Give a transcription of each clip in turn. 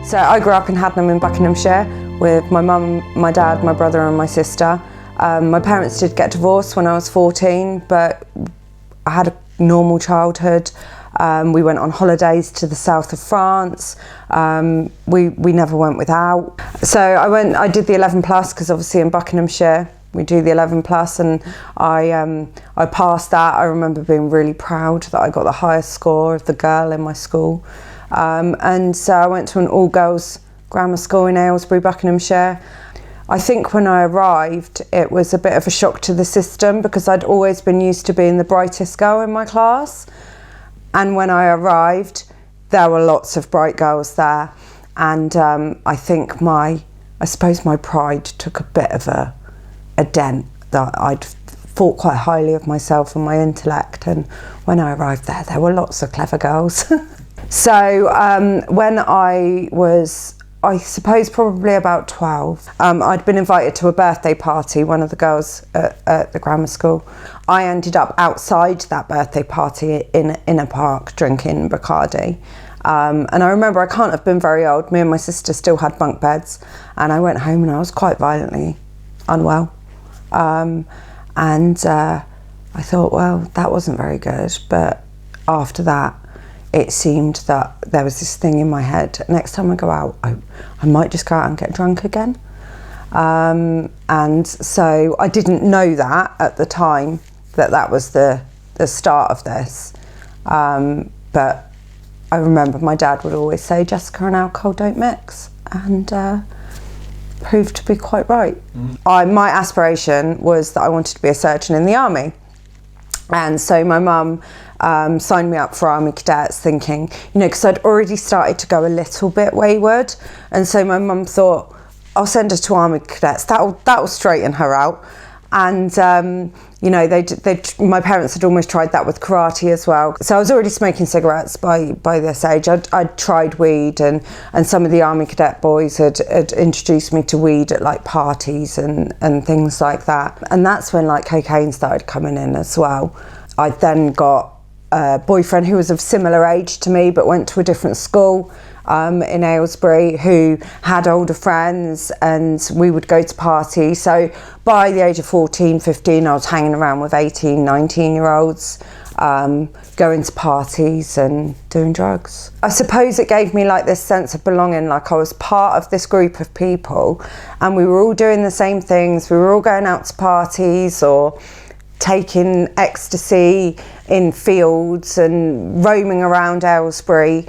So I grew up in Hadnam in Buckinghamshire with my mum, my dad, my brother and my sister. My parents did get divorced when I was 14, but I had a normal childhood. We went on holidays to the south of France. We never went without. So I did the 11 plus because obviously in Buckinghamshire we do the 11 plus, and I passed that. I remember being really proud that I got the highest score of the girl in my school. And so I went to an all-girls grammar school in Aylesbury, Buckinghamshire. I think when I arrived, it was a bit of a shock to the system because I'd always been used to being the brightest girl in my class. And when I arrived, there were lots of bright girls there. And I think I suppose my pride took a bit of a dent, that I'd thought quite highly of myself and my intellect. And when I arrived there were lots of clever girls. So when I was, I suppose probably about 12, I'd been invited to a birthday party, one of the girls at the grammar school. I ended up outside that birthday party in a park drinking Bacardi. And I remember I can't have been very old. Me and my sister still had bunk beds, and I went home and I was quite violently unwell. And I thought, well, that wasn't very good. But after that, it seemed that there was this thing in my head. Next time I go out, I might just go out and get drunk again. And so I didn't know that at the time, that was the start of this. But I remember my dad would always say, Jessica and alcohol don't mix. And proved to be quite right. My aspiration was that I wanted to be a surgeon in the army. And so my mum signed me up for Army Cadets, thinking, because I'd already started to go a little bit wayward. And so my mum thought, I'll send her to Army Cadets, that'll straighten her out. And my parents had almost tried that with karate as well. So I was already smoking cigarettes by this age. I'd tried weed, and some of the Army Cadet boys had introduced me to weed at like parties and things like that. And that's when like cocaine started coming in as well. I then got a boyfriend who was of similar age to me but went to a different school in Aylesbury, who had older friends, and we would go to parties. So by the age of 14, 15, I was hanging around with 18, 19-year-olds, going to parties and doing drugs. I suppose it gave me like this sense of belonging, like I was part of this group of people and we were all doing the same things. We were all going out to parties or taking ecstasy in fields and roaming around Aylesbury,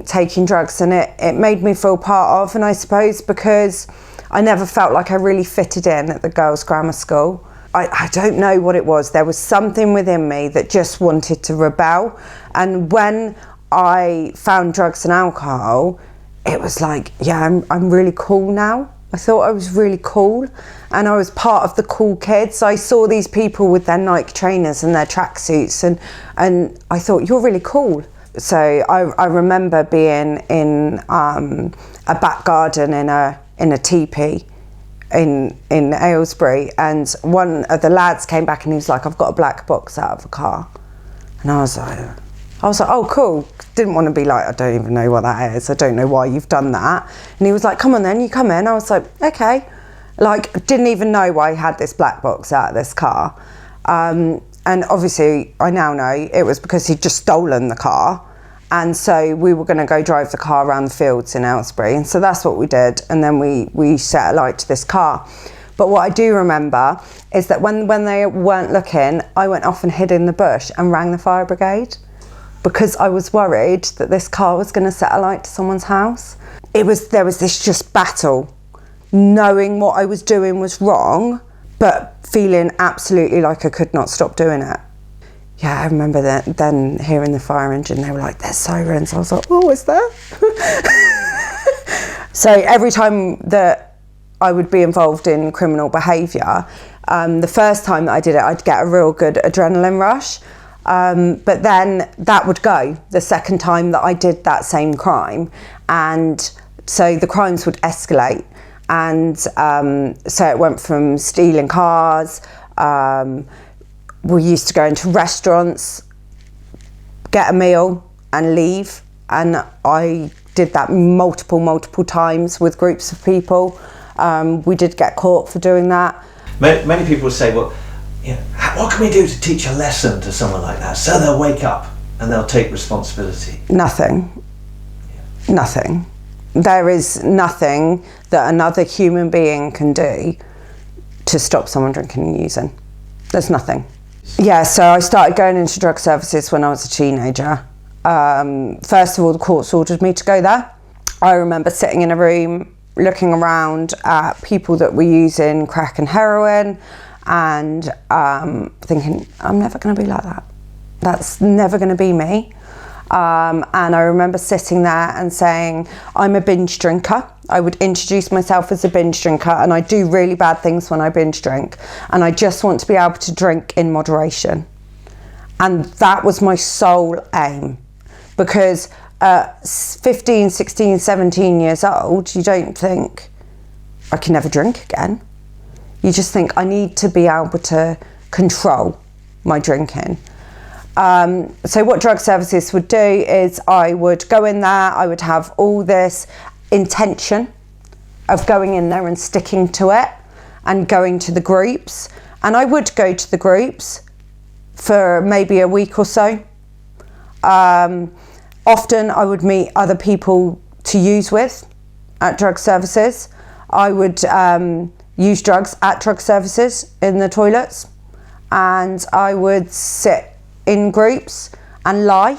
taking drugs, and it made me feel part of. And I suppose because I never felt like I really fitted in at the girls' grammar school, I don't know what it was. There was something within me that just wanted to rebel. And when I found drugs and alcohol, it was like, yeah, I'm really cool now. I thought I was really cool, and I was part of the cool kids. I saw these people with their Nike trainers and their tracksuits, and I thought, you're really cool. So I remember being in a back garden in a teepee in Aylesbury, and one of the lads came back and he was like, I've got a black box out of the car. And I was like, oh, cool. Didn't want to be like, I don't even know what that is. I don't know why you've done that. And he was like, come on then, you come in. I was like, okay. Like, didn't even know why he had this black box out of this car. And obviously, I now know it was because he'd just stolen the car. And so we were going to go drive the car around the fields in Aylesbury. And so that's what we did. And then we set alight to this car. But what I do remember is that when they weren't looking, I went off and hid in the bush and rang the fire brigade, because I was worried that this car was going to set alight to someone's house. There was this just battle, knowing what I was doing was wrong, but feeling absolutely like I could not stop doing it. Yeah, I remember then hearing the fire engine, they were like, there's sirens. I was like, oh, is there? So every time that I would be involved in criminal behaviour, the first time that I did it, I'd get a real good adrenaline rush. But then that would go the second time that I did that same crime, and so the crimes would escalate, and so it went from stealing cars. We used to go into restaurants, get a meal and leave, and I did that multiple times with groups of people. We did get caught for doing that. Many people say, well, you know, what can we do to teach a lesson to someone like that so they'll wake up and they'll take responsibility? Nothing. Nothing. There is nothing that another human being can do to stop someone drinking and using. There's nothing. Yeah, so I started going into drug services when I was a teenager. First of all, the courts ordered me to go there. I remember sitting in a room looking around at people that were using crack and heroin and thinking, I'm never going to be like that. That's never going to be me. And I remember sitting there and saying, I'm a binge drinker. I would introduce myself as a binge drinker, and I do really bad things when I binge drink, and I just want to be able to drink in moderation. And that was my sole aim, because at 15, 16, 17 years old, you don't think, I can never drink again. You just think, I need to be able to control my drinking. So what drug services would do is I would go in there, I would have all this intention of going in there and sticking to it and going to the groups. And I would go to the groups for maybe a week or so. Often I would meet other people to use with at drug services. I would use drugs at drug services in the toilets, and I would sit in groups and lie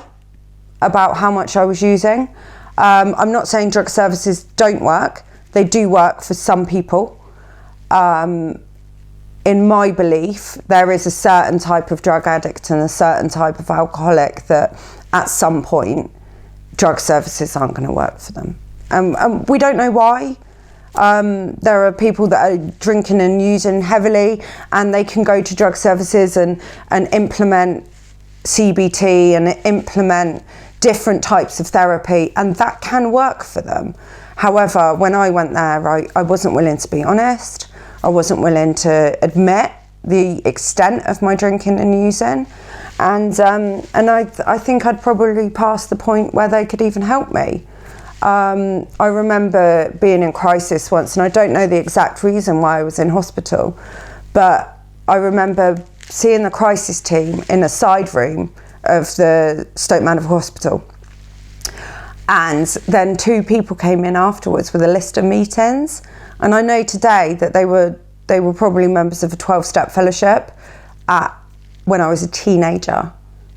about how much I was using. I'm not saying drug services don't work. They do work for some people. In my belief, there is a certain type of drug addict and a certain type of alcoholic that at some point drug services aren't going to work for them. We don't know why. There are people that are drinking and using heavily, and they can go to drug services and implement CBT and implement different types of therapy, and that can work for them. However, when I went there, I wasn't willing to be honest. I wasn't willing to admit the extent of my drinking and using, and I think I'd probably passed the point where they could even help me. I remember being in crisis once, and I don't know the exact reason why I was in hospital, but I remember seeing the crisis team in a side room of the Stoke Mandeville Hospital. And then two people came in afterwards with a list of meetings. And I know today that they were probably members of a 12-step fellowship when I was a teenager,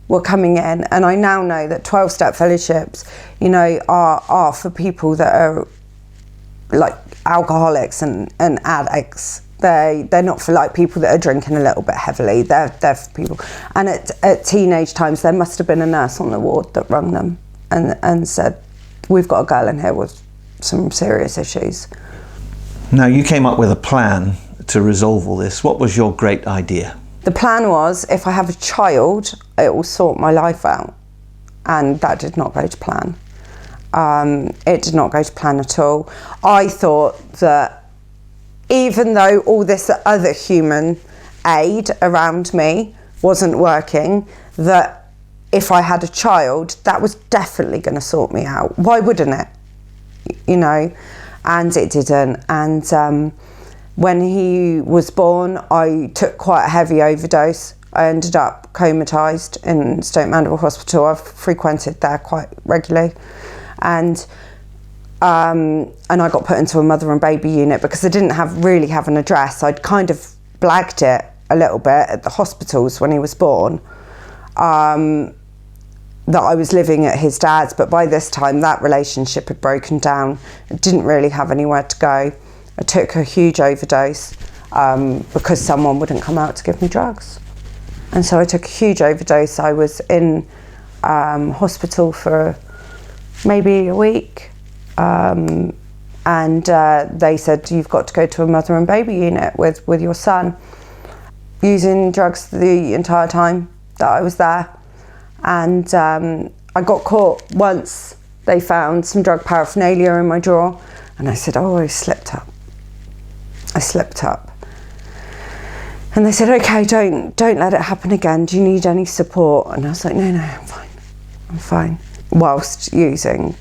were coming in. And I now know that 12-step fellowships, you know, are for people that are like alcoholics and addicts. They're not for like people that are drinking a little bit heavily. They're for people. And at teenage times, there must have been a nurse on the ward that rung them and said, we've got a girl in here with some serious issues. Now, you came up with a plan to resolve all this. What was your great idea? The plan was, if I have a child, it will sort my life out. And that did not go to plan. It did not go to plan at all. I thought that even though all this other human aid around me wasn't working, that if I had a child, that was definitely going to sort me out. Why wouldn't it? You know, and it didn't. And when he was born, I took quite a heavy overdose. I ended up comatised in Stoke Mandeville Hospital. I've frequented there quite regularly. And I got put into a mother and baby unit because I didn't really have an address. I'd kind of blagged it a little bit at the hospitals when he was born, that I was living at his dad's, but by this time that relationship had broken down. I didn't really have anywhere to go. I took a huge overdose because someone wouldn't come out to give me drugs. And so I took a huge overdose. I was in hospital for maybe a week. And they said, you've got to go to a mother and baby unit with your son, using drugs the entire time that I was there. And I got caught once. They found some drug paraphernalia in my drawer, and I said, oh, I slipped up. And they said, okay, don't let it happen again. Do you need any support? And I was like, no, I'm fine. Whilst using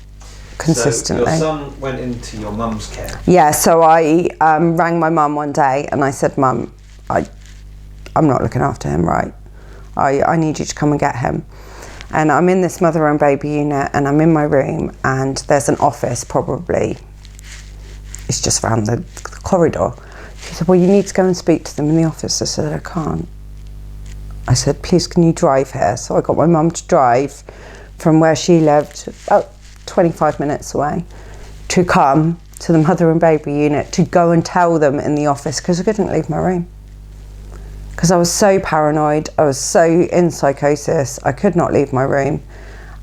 consistently. So your son went into your mum's care? Yeah, so I rang my mum one day and I said, Mum, I'm not looking after him right. I need you to come and get him. And I'm in this mother and baby unit and I'm in my room and there's an office probably, it's just around the corridor. She said, well, you need to go and speak to them in the office. I said, I can't. I said, please, can you drive here? So I got my mum to drive from where she lived, about 25 minutes away, to come to the mother and baby unit to go and tell them in the office, because I couldn't leave my room. Because I was so paranoid, I was so in psychosis, I could not leave my room.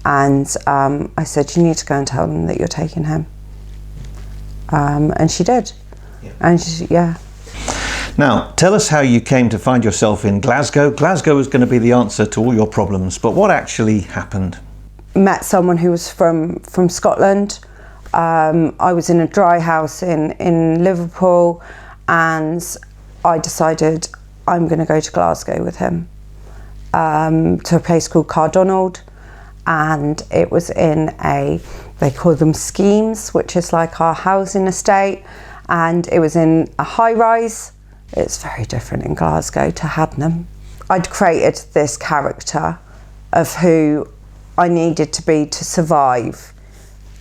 And I said, you need to go and tell them that you're taking him. And she did. Yeah. And yeah. Now, tell us how you came to find yourself in Glasgow. Glasgow is going to be the answer to all your problems, but what actually happened? Met someone who was from Scotland. I was in a dry house in Liverpool, and I decided I'm going to go to Glasgow with him, to a place called Cardonald, and it was in they call them schemes, which is like our housing estate, and it was in a high-rise. It's very different in Glasgow to Hadnam. I'd created this character of who I needed to be to survive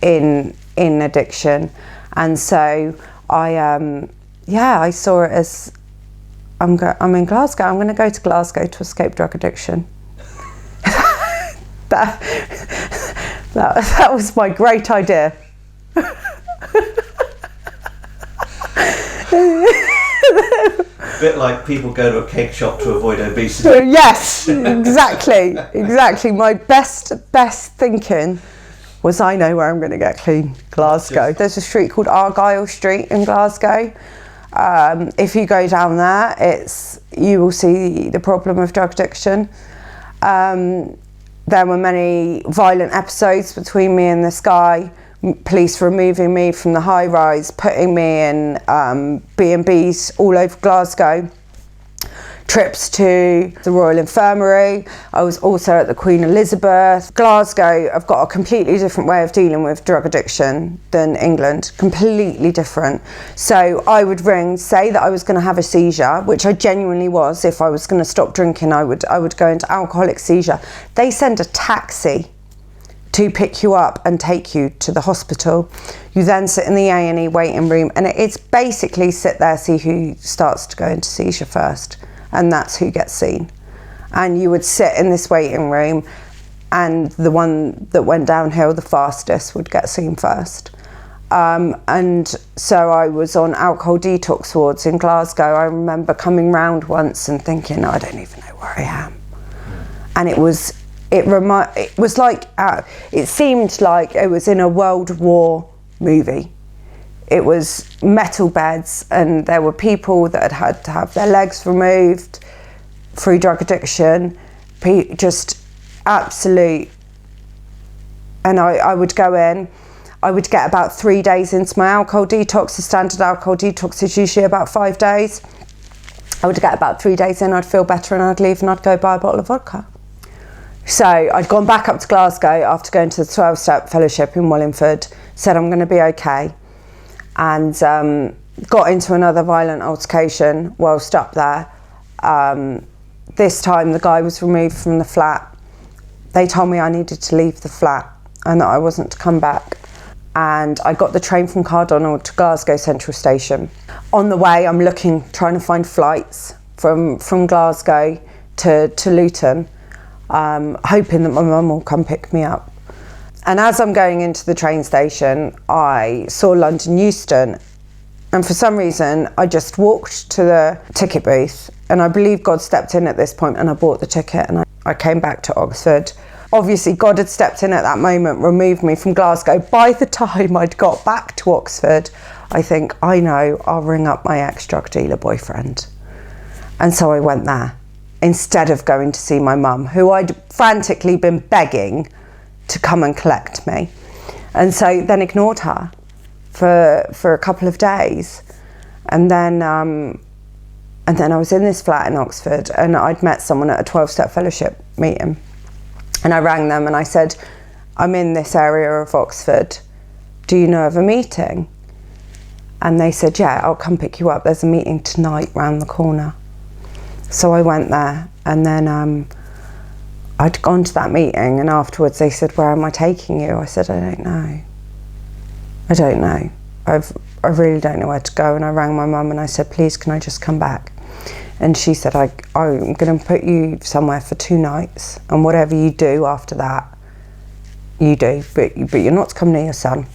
in addiction, and so I saw it as I'm in Glasgow. I'm going to go to Glasgow to escape drug addiction. that was my great idea. Bit like people go to a cake shop to avoid obesity. Yes, exactly. My best thinking was, I know where I'm going to get clean. Glasgow. There's a street called Argyle Street in Glasgow. If you go down there, you will see the problem of drug addiction. There were many violent episodes between me and this guy. Police removing me from the high rise, putting me in B&Bs all over Glasgow. Trips to the Royal Infirmary. I was also at the Queen Elizabeth. Glasgow, I've got a completely different way of dealing with drug addiction than England, completely different. So I would ring, say that I was going to have a seizure, which I genuinely was. If I was going to stop drinking, I would go into alcoholic seizure. They send a taxi to pick you up and take you to the hospital. You then sit in the A&E waiting room, and it's basically sit there, see who starts to go into seizure first, and that's who gets seen. And you would sit in this waiting room, and the one that went downhill the fastest would get seen first. And so I was on alcohol detox wards in Glasgow. I remember coming round once and thinking, I don't even know where I am. And it seemed like it was in a World War movie. It was metal beds, and there were people that had to have their legs removed through drug addiction, just absolute. And I would go in, I would get about 3 days into my alcohol detox. The standard alcohol detox is usually about 5 days. I would get about 3 days in, I'd feel better, and I'd leave and I'd go buy a bottle of vodka. So I'd gone back up to Glasgow after going to the 12-step fellowship in Wallingford, said I'm going to be okay, and got into another violent altercation whilst up there. This time the guy was removed from the flat. They told me I needed to leave the flat and that I wasn't to come back. And I got the train from Cardonald to Glasgow Central Station. On the way, I'm trying to find flights from Glasgow to Luton, hoping that my mum will come pick me up. And as I'm going into the train station, I saw London Euston, and for some reason I just walked to the ticket booth, and I believe God stepped in at this point, and I bought the ticket, and I came back to Oxford. Obviously God had stepped in at that moment, removed me from Glasgow. By the time I'd got back to Oxford, I think, I know, I'll ring up my ex-drug dealer boyfriend. And so I went there instead of going to see my mum, who I'd frantically been begging to come and collect me. And so then ignored her for a couple of days. And then I was in this flat in Oxford, and I'd met someone at a 12-step fellowship meeting. And I rang them and I said, I'm in this area of Oxford. do you know of a meeting? And they said, yeah, I'll come pick you up. There's a meeting tonight round the corner. So I went there, and then I'd gone to that meeting, and afterwards they said, where am I taking you? I said, I don't know. I really don't know where to go. And I rang my mum and I said, please, can I just come back? And she said, I'm going to put you somewhere for 2 nights, and whatever you do after that, you do, but you're not to come near your son,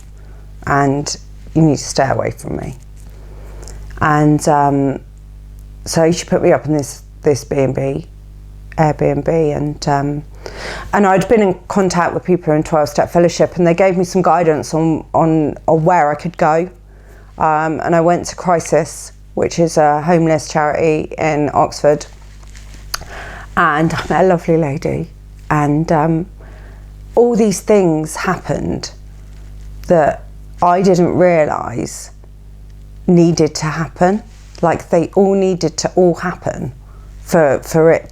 and you need to stay away from me. And so she put me up in this Airbnb, and I'd been in contact with people in 12-step fellowship, and they gave me some guidance on where I could go. And I went to Crisis, which is a homeless charity in Oxford, and I met a lovely lady, and all these things happened that I didn't realise needed to happen. Like, they all needed to all happen for it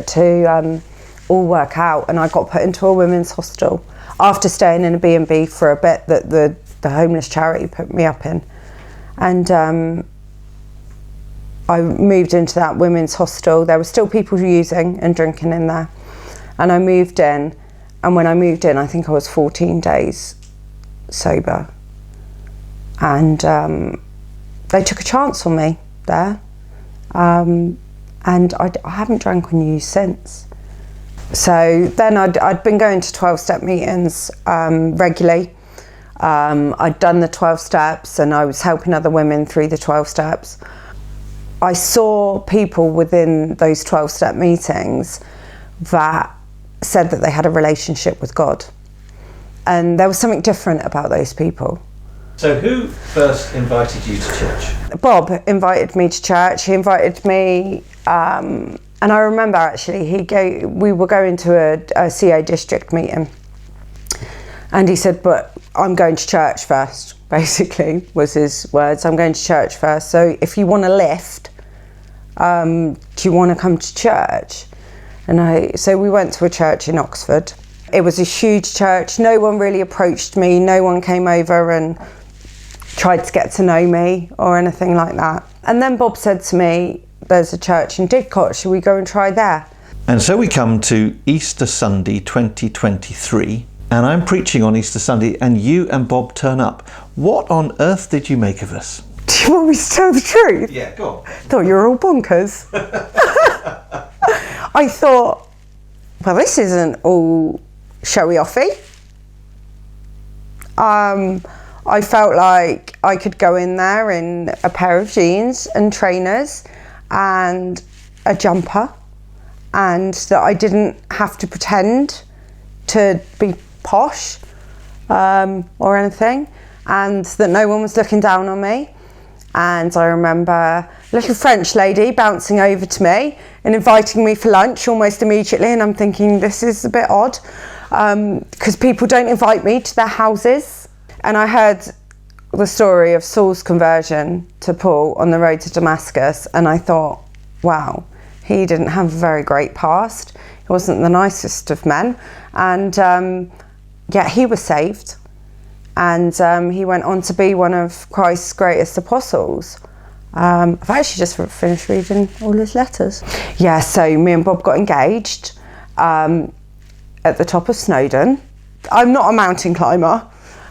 to all work out. And I got put into a women's hostel after staying in a B&B for a bit that the homeless charity put me up in. And I moved into that women's hostel. There were still people using and drinking in there. And I moved in, and when I moved in, I think I was 14 days sober. And they took a chance on me there. And I haven't drank on you since. So then I'd been going to 12-step meetings regularly. I'd done the 12 steps, and I was helping other women through the 12 steps. I saw people within those 12-step meetings that said that they had a relationship with God. And there was something different about those people. So who first invited you to church? Bob invited me to church. He invited me, and I remember actually we were going to a CA district meeting, and he said, but I'm going to church first, basically, was his words. I'm going to church first. So if you want a lift, do you want to come to church? And so we went to a church in Oxford. It was a huge church. No one really approached me. No one came over and tried to get to know me or anything like that. And then Bob said to me, there's a church in Didcot, should we go and try there? And so we come to Easter Sunday 2023, and I'm preaching on Easter Sunday, and you and Bob turn up. What on earth did you make of us? Do you want me to tell the truth? Yeah, go on. Thought you were all bonkers. I thought, well, this isn't all showy-offy. I felt like I could go in there in a pair of jeans and trainers and a jumper, and that I didn't have to pretend to be posh or anything, and that no one was looking down on me. And I remember a little French lady bouncing over to me and inviting me for lunch almost immediately, and I'm thinking, this is a bit odd, because people don't invite me to their houses. And I heard the story of Saul's conversion to Paul on the road to Damascus, and I thought, wow, he didn't have a very great past. He wasn't the nicest of men, and yet he was saved. And he went on to be one of Christ's greatest apostles. I've actually just finished reading all his letters. Yeah, so me and Bob got engaged at the top of Snowdon. I'm not a mountain climber,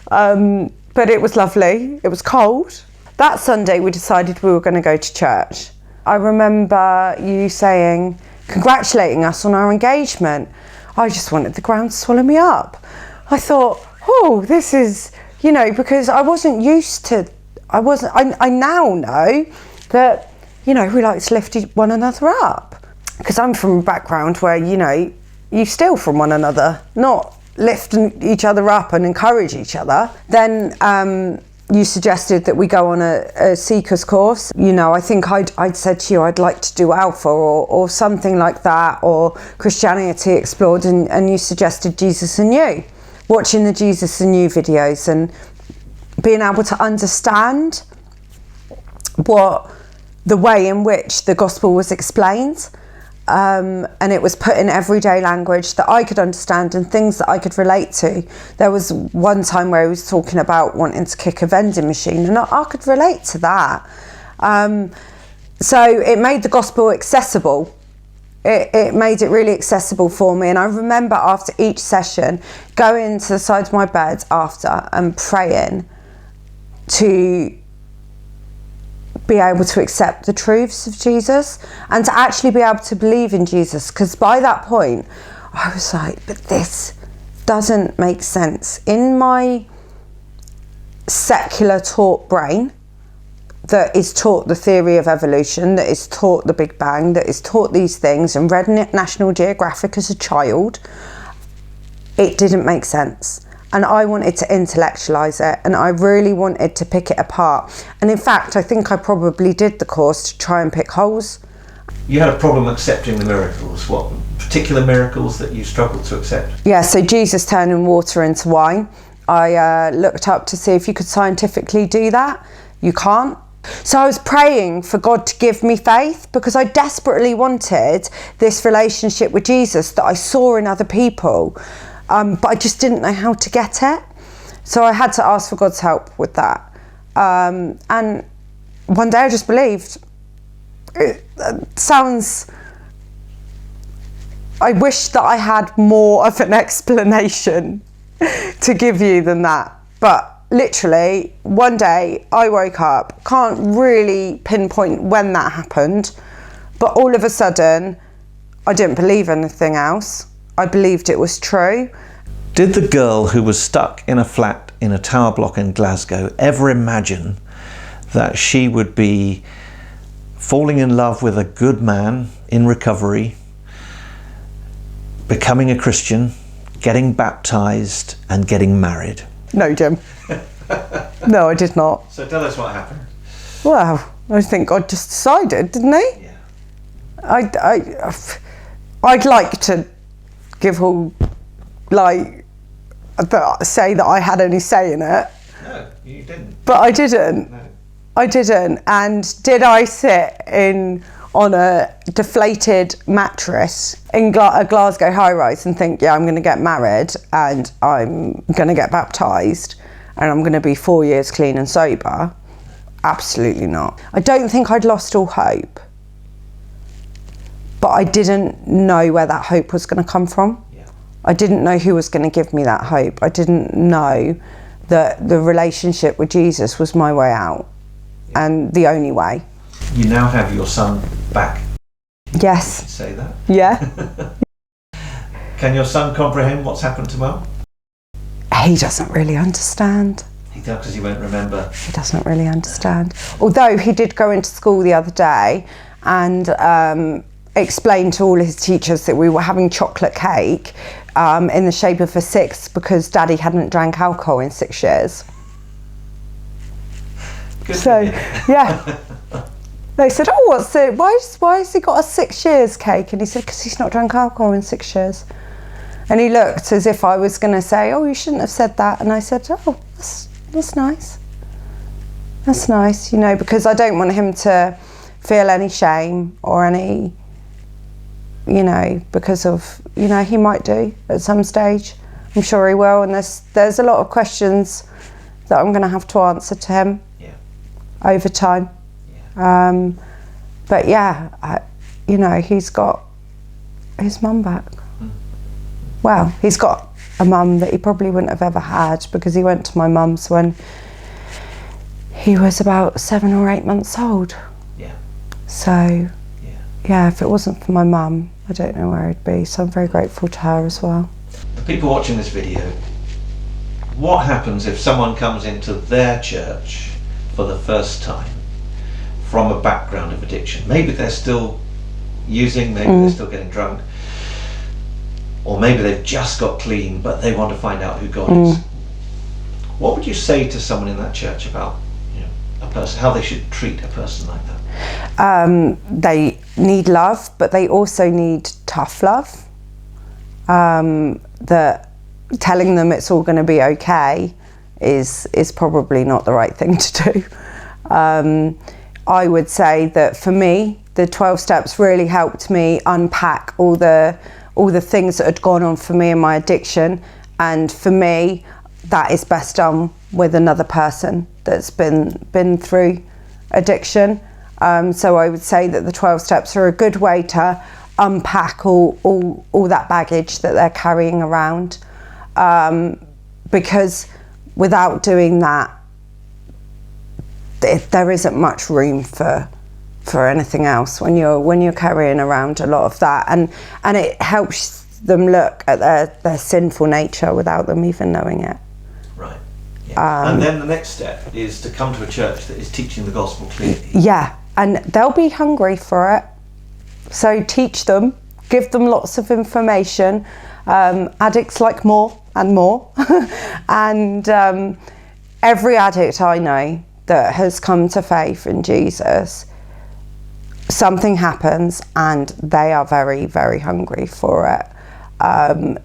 but it was lovely. It was cold. That Sunday we decided we were going to go to church. I remember you saying, congratulating us on our engagement. I just wanted the ground to swallow me up. I thought, oh, this is, because I wasn't used to, I now know that, we like to lift one another up. Because I'm from a background where, you steal from one another, not lift each other up and encourage each other. Then you suggested that we go on a seeker's course. I think I'd said to you I'd like to do Alpha or something like that, or Christianity Explored, and you suggested Jesus and You. Watching the Jesus and You videos and being able to understand what the way in which the gospel was explained, and it was put in everyday language that I could understand and things that I could relate to. There was one time where he was talking about wanting to kick a vending machine, and I could relate to that. So it made the gospel accessible. It made it really accessible for me. And I remember after each session going to the side of my bed after and praying to be able to accept the truths of Jesus and to actually be able to believe in Jesus. Because by that point, I was like, but this doesn't make sense. In my secular taught brain, that is taught the theory of evolution, that is taught the Big Bang, that is taught these things and read National Geographic as a child, it didn't make sense. And I wanted to intellectualise it, and I really wanted to pick it apart. And in fact, I think I probably did the course to try and pick holes. You had a problem accepting the miracles. What particular miracles that you struggled to accept? Yeah, so Jesus turning water into wine. I looked up to see if you could scientifically do that. You can't. So I was praying for God to give me faith, because I desperately wanted this relationship with Jesus that I saw in other people, but I just didn't know how to get it. So I had to ask for God's help with that. And one day I just believed. It sounds... I wish that I had more of an explanation to give you than that. But literally, one day I woke up, can't really pinpoint when that happened, but all of a sudden I didn't believe anything else. I believed it was true. Did the girl who was stuck in a flat in a tower block in Glasgow ever imagine that she would be falling in love with a good man in recovery, becoming a Christian, getting baptised and getting married? No, Jim. No, I did not. So tell us what happened. Well, I think God just decided, didn't he? Yeah. I'd like to give all, say that I had any say in it. No, you didn't. But I didn't. No. I didn't. And did I sit on a deflated mattress in a Glasgow high-rise and think, yeah, I'm going to get married and I'm going to get baptised and I'm going to be 4 years clean and sober? Absolutely not. I don't think I'd lost all hope, but I didn't know where that hope was going to come from. Yeah. I didn't know who was going to give me that hope. I didn't know that the relationship with Jesus was my way out, and the only way. You now have your son back. Yes. Did you say that? Yeah. Can your son comprehend what's happened to Mum? He doesn't really understand. He does, because he won't remember. He doesn't really understand. Although he did go into school the other day and explain to all his teachers that we were having chocolate cake in the shape of a 6 because Daddy hadn't drank alcohol in 6 years. Good. So, yeah. They said, oh, what's it? Why has he got a 6 years cake? And he said, because he's not drank alcohol in 6 years. And he looked as if I was going to say, oh, you shouldn't have said that. And I said, oh, that's nice. That's nice, you know, because I don't want him to feel any shame or any, you know, because of, you know, he might do at some stage. I'm sure he will. And there's a lot of questions that I'm going to have to answer to him over time. Yeah. But yeah, you know, he's got his mum back. Well, he's got a mum that he probably wouldn't have ever had, because he went to my mum's when he was about 7 or 8 months old. Yeah. So, yeah, if it wasn't for my mum, I don't know where I'd be. So I'm very grateful to her as well. The people watching this video, what happens if someone comes into their church for the first time from a background of addiction? Maybe they're still using, maybe they're still getting drunk, or maybe they've just got clean but they want to find out who God is. What would you say to someone in that church about, you know, a person, how they should treat a person like that? They need love, but they also need tough love. That telling them it's all going to be okay is probably not the right thing to do. I would say that for me, the 12 steps really helped me unpack all the things that had gone on for me in my addiction. And for me, that is best done with another person that's been through addiction. So I would say that the 12 steps are a good way to unpack all that baggage that they're carrying around, because without doing that, there isn't much room for anything else when you're carrying around a lot of that, and it helps them look at their sinful nature without them even knowing it. Right. Yeah. And then the next step is to come to a church that is teaching the gospel clearly. Yeah, and they'll be hungry for it. So teach them, give them lots of information. Addicts like more and more. And every addict I know that has come to faith in Jesus, something happens and they are very, very hungry for it.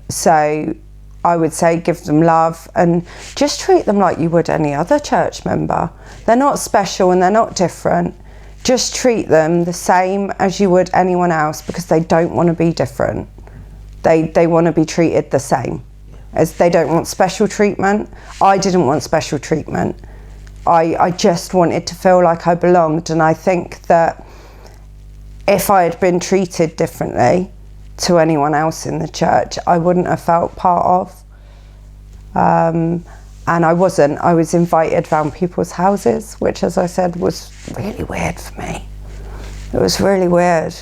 So I would say give them love and just treat them like you would any other church member. They're not special and they're not different. Just treat them the same as you would anyone else, because they don't want to be different. They want to be treated the same. As they don't want special treatment. I didn't want special treatment. I just wanted to feel like I belonged, and I think that if I had been treated differently to anyone else in the church, I wouldn't have felt part of. And I wasn't. I was invited round people's houses, which, as I said, was really weird for me. It was really weird,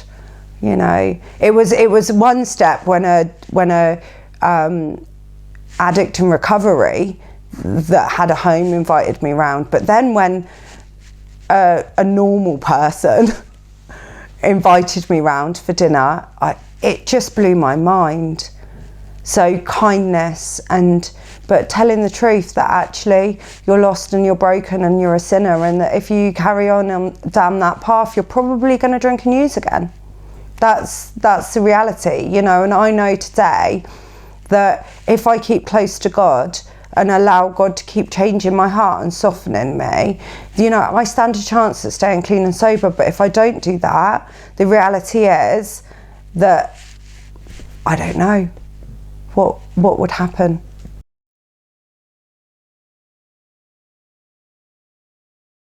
you know. It was one step when a addict in recovery that had a home invited me round, but then when a normal person invited me round for dinner, it just blew my mind. So kindness, but telling the truth that actually you're lost and you're broken and you're a sinner, and that if you carry on down that path, you're probably going to drink and use again. That's the reality, you know. And I know today that if I keep close to God and allow God to keep changing my heart and softening me, you know, I stand a chance at staying clean and sober. But if I don't do that, the reality is that I don't know what would happen.